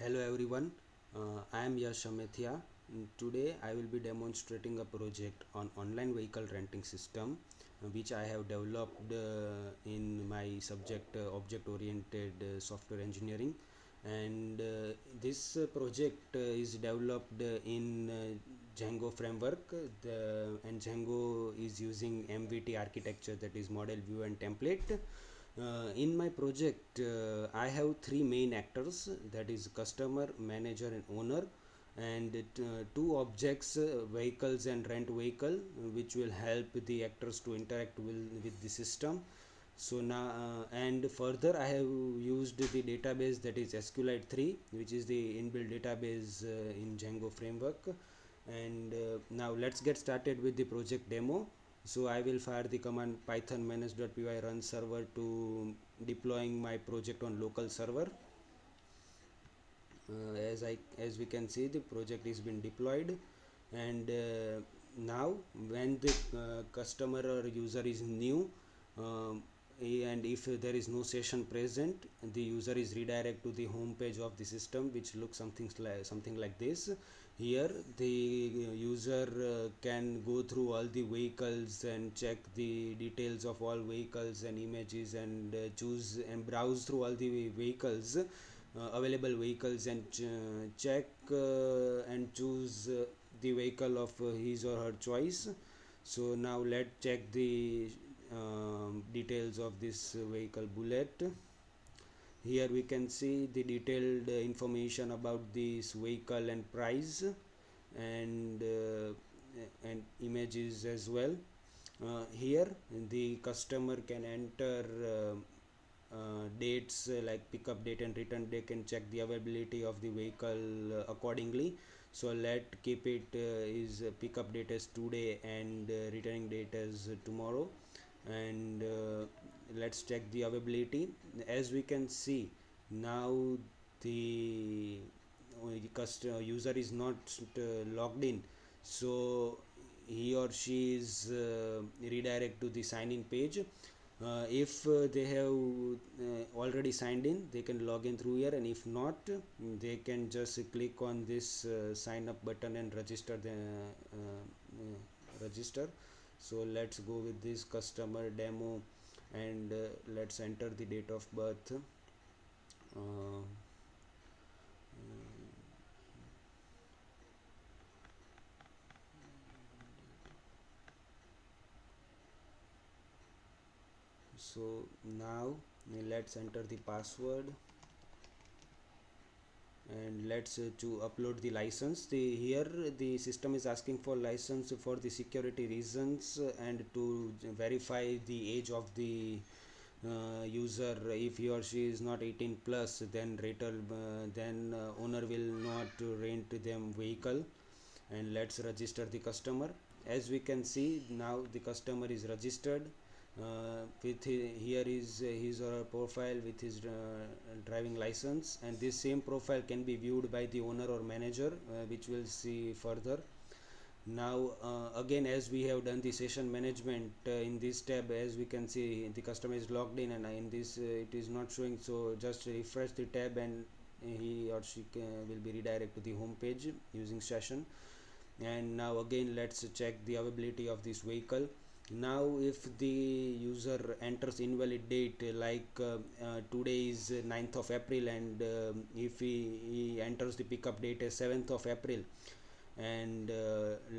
Hello everyone, I am Yash Amethia. Today I will be demonstrating a project on online vehicle renting system which I have developed in my subject object oriented software engineering, and this project is developed in Django framework, and Django is using MVT architecture, that is model view and template. In my project, I have three main actors, that is customer, manager, and owner, and two objects, vehicles and rent vehicle, which will help the actors to interact with the system. So now, and further, I have used the database, that is SQLite 3, which is the inbuilt database in Django framework. And now let's get started with the project demo. So I will fire the command python manage.py run server to deploying my project on local server. As we can see, the project is been deployed, and now when the customer or user is new, um, and if there is no session present, the user is redirected to the home page of the system, which looks something like this. Here the user can go through all the vehicles and check the details of all vehicles and images, and choose and browse through all the vehicles, available vehicles, and check and choose the vehicle of his or her choice. So now let's check the details of this vehicle bullet. Here we can see the detailed information about this vehicle and price, and images as well. Here the customer can enter dates like pickup date and return date, and check the availability of the vehicle accordingly. So let keep it is pickup date as today, and returning date as tomorrow, and let's check the availability. As we can see now, the user is not logged in, so he or she is redirect to the sign in page. If they have already signed in, they can log in through here, and if not, they can just click on this sign up button and register. So let's go with this customer demo, and let's enter the date of birth. uh, so now let's enter the password, and let's to upload the license. The here the system is asking for license for the security reasons, and to verify the age of the user. If he or she is not 18 plus, then owner will not rent them vehicle. And let's register the customer. As we can see now, the customer is registered here is his or her profile with his driving license, and this same profile can be viewed by the owner or manager, which we'll see further. Now again, as we have done the session management in this tab, as we can see the customer is logged in, and in this it is not showing, so just refresh the tab, and he or she will be redirected to the home page using session. And now again, let's check the availability of this vehicle. Now if the user enters invalid date, like today is 9th of April, and if he enters the pickup date as 7th of April, and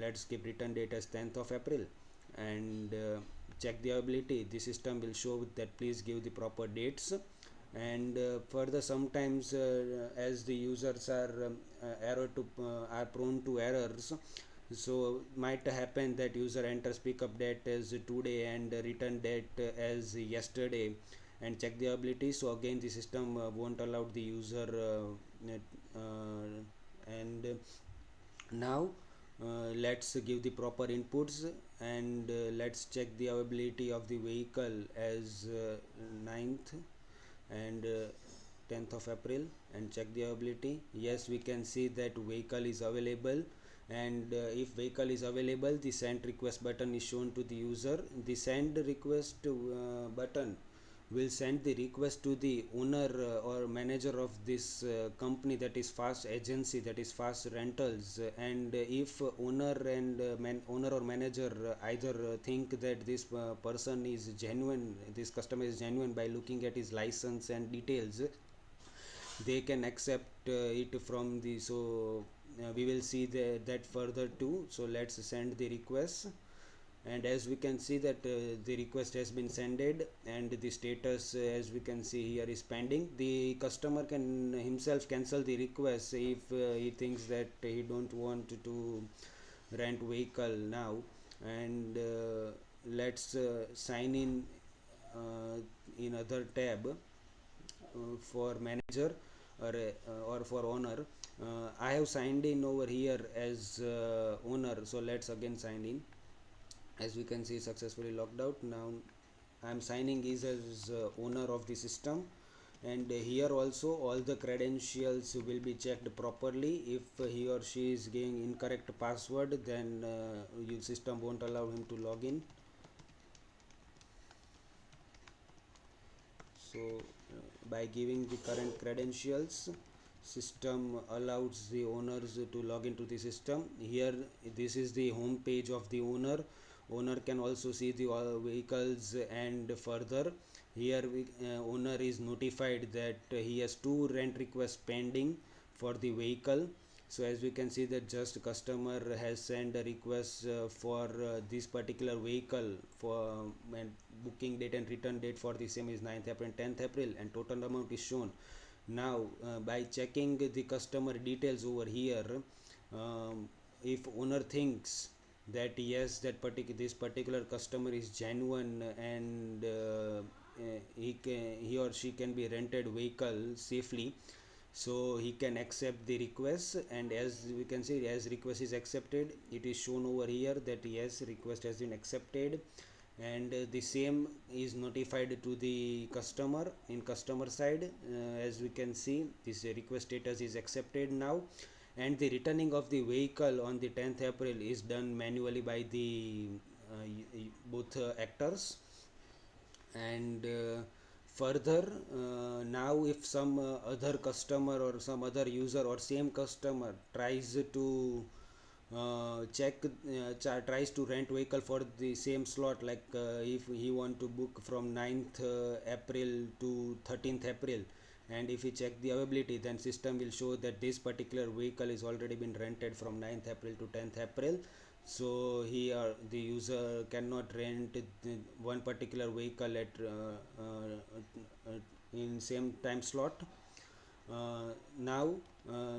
let's keep return date as 10th of April, and check the availability, the system will show that please give the proper dates. And further, sometimes as the users are prone to errors, so might happen that user enters pickup date as today and return date as yesterday, and check the ability. So again, the system won't allow the user and now let's give the proper inputs, and let's check the availability of the vehicle as 9th and 10th of April, and check the availability. Yes, we can see that vehicle is available, and if vehicle is available, the send request button is shown to the user. The send request button will send the request to the owner or manager of this company, that is fast agency, that is fast rentals. And if owner or manager either think that this person is genuine, this customer is genuine by looking at his license and details, they can accept it from the. So we will see that further too. So let's send the request, and as we can see that the request has been sended, and the status as we can see here is pending. The customer can himself cancel the request if he thinks that he don't want to rent vehicle now. And let's sign in other tab for manager or for owner. I have signed in over here as owner, so let's again sign in. As we can see, successfully logged out. Now I am signing is as owner of the system, and here also all the credentials will be checked properly. If he or she is giving incorrect password, then your system won't allow him to log in. So by giving the current credentials, system allows the owners to log into the system. Here this is the home page of the owner can also see the vehicles. And further here owner is notified that he has two rent requests pending for the vehicle. So as we can see that just customer has sent a request for this particular vehicle for and booking date and return date for the same is 9th April and 10th April, and total amount is shown. Now by checking the customer details over here, if owner thinks that yes, this particular customer is genuine, and he or she can be rented vehicle safely, so he can accept the request. And as we can see, as request is accepted, it is shown over here that yes, request has been accepted. And the same is notified to the customer in customer side. As we can see, this request status is accepted now, and the returning of the vehicle on the 10th April is done manually by the both actors. And further now if some other customer or some other user or same customer tries to tries to rent vehicle for the same slot, like if he want to book from 9th April to 13th April, and if he check the availability, then system will show that this particular vehicle is already been rented from 9th April to 10th April. So here the user cannot rent one particular vehicle at in same time slot. Now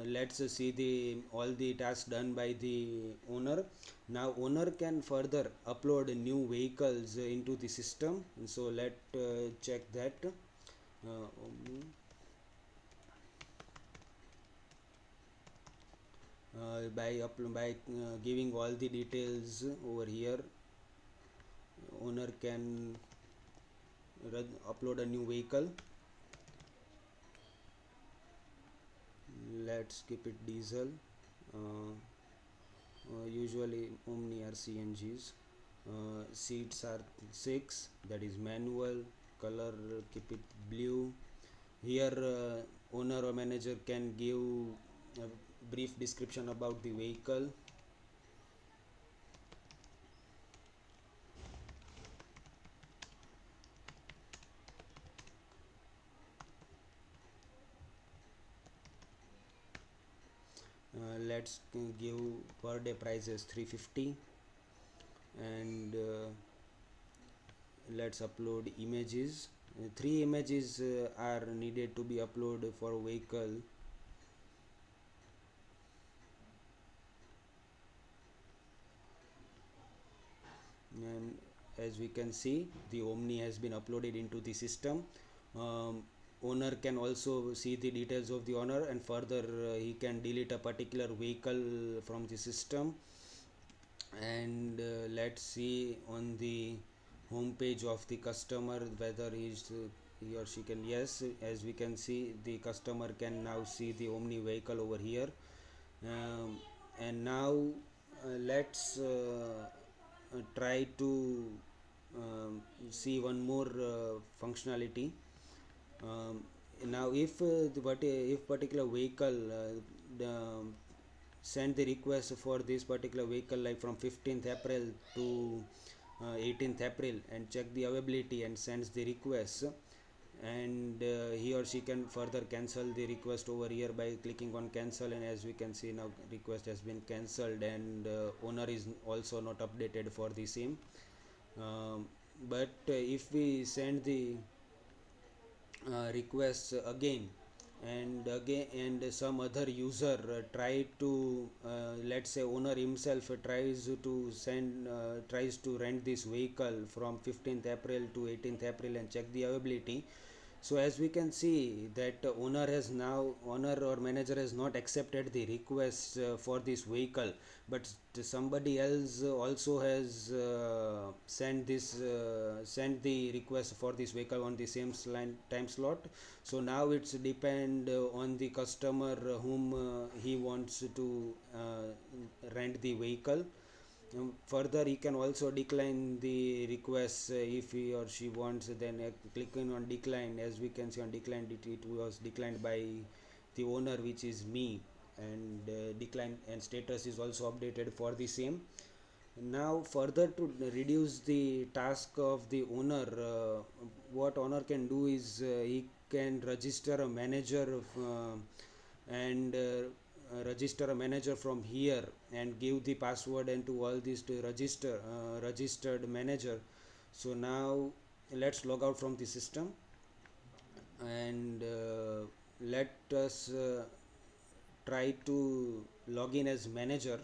let's see the all the tasks done by the owner. Now owner can further upload new vehicles into the system. So let check that. uh, by giving all the details over here, owner can upload a new vehicle. Let's keep it diesel. Usually Omni are CNGs. Seats are 6, that is manual. Color keep it blue. Here owner or manager can give a brief description about the vehicle. Let's give per day price as 350. And let's upload images. Three images are needed to be uploaded for vehicle. And as we can see, the Omni has been uploaded into the system. Owner can also see the details of the owner, and further he can delete a particular vehicle from the system. And let's see on the home page of the customer whether he or she can. Yes, as we can see, the customer can now see the Omni vehicle over here. And now let's try to see one more functionality. um, Now if if particular vehicle send the request for this particular vehicle like from 15th April to 18th April and check the availability and sends the request, and he or she can further cancel the request over here by clicking on cancel, and as we can see now request has been cancelled, and owner is also not updated for the same. um, but if we send the requests again and again, and some other user try to let's say owner himself tries to rent this vehicle from 15th April to 18th April and check the availability. So as we can see that owner or manager has not accepted the request for this vehicle, but somebody else also has sent the request for this vehicle on the same time slot. So now it's depend on the customer whom he wants to rent the vehicle. Further, he can also decline the request if he or she wants. Then clicking on decline, as we can see on decline, it was declined by the owner, which is me, and decline and status is also updated for the same. Now further to reduce the task of the owner, what owner can do is he can register a manager and register a manager from here and give the password and to all this to register registered manager. So now let's log out from the system, and let us try to log in as manager.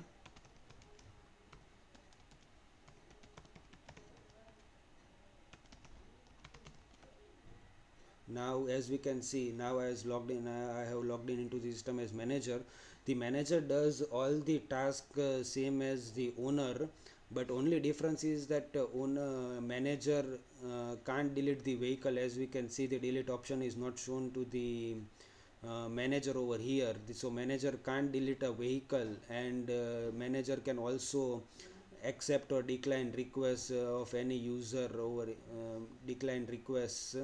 Now as we can see, now as logged in, I have logged in into the system as manager. The manager does all the task same as the owner, but only difference is that owner manager can't delete the vehicle. As we can see, the delete option is not shown to the manager over here. So manager can't delete a vehicle, and manager can also accept or decline requests of any user over decline requests.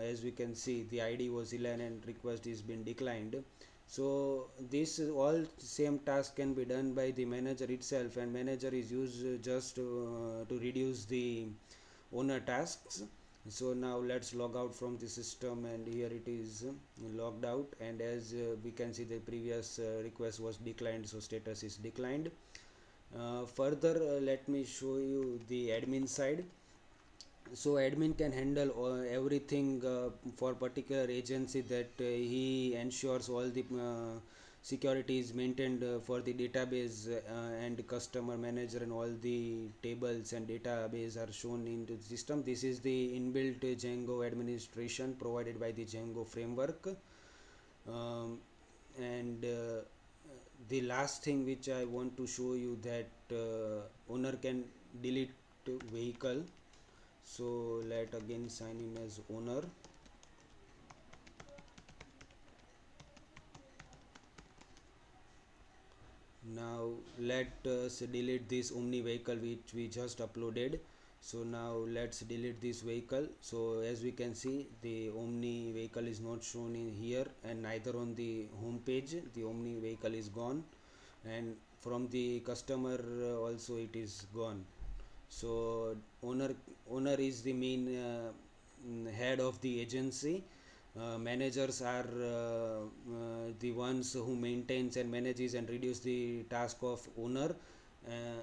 As we can see, the id was 11 and request is been declined. So this is all same task can be done by the manager itself, and manager is used just to reduce the owner tasks. So now let's log out from the system, and here it is logged out, and as we can see the previous request was declined, so status is declined. Further, let me show you the admin side. So admin can handle everything for particular agency, that he ensures all the security is maintained for the database, and customer manager and all the tables and database are shown into the system. This is the inbuilt Django administration provided by the Django framework. And the last thing which I want to show you, that owner can delete vehicle. So let again sign in as owner. Now let us delete this omni vehicle which we just uploaded. So now let's delete this vehicle. So as we can see, the omni vehicle is not shown in here, and neither on the home page. The omni vehicle is gone, and from the customer also it is gone. So owner is the main head of the agency. Managers are the ones who maintains and manages and reduce the task of owner,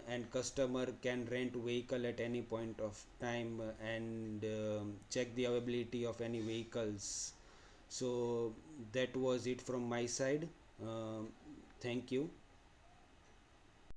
and customer can rent vehicle at any point of time and check the availability of any vehicles. So that was it from my side. Thank you.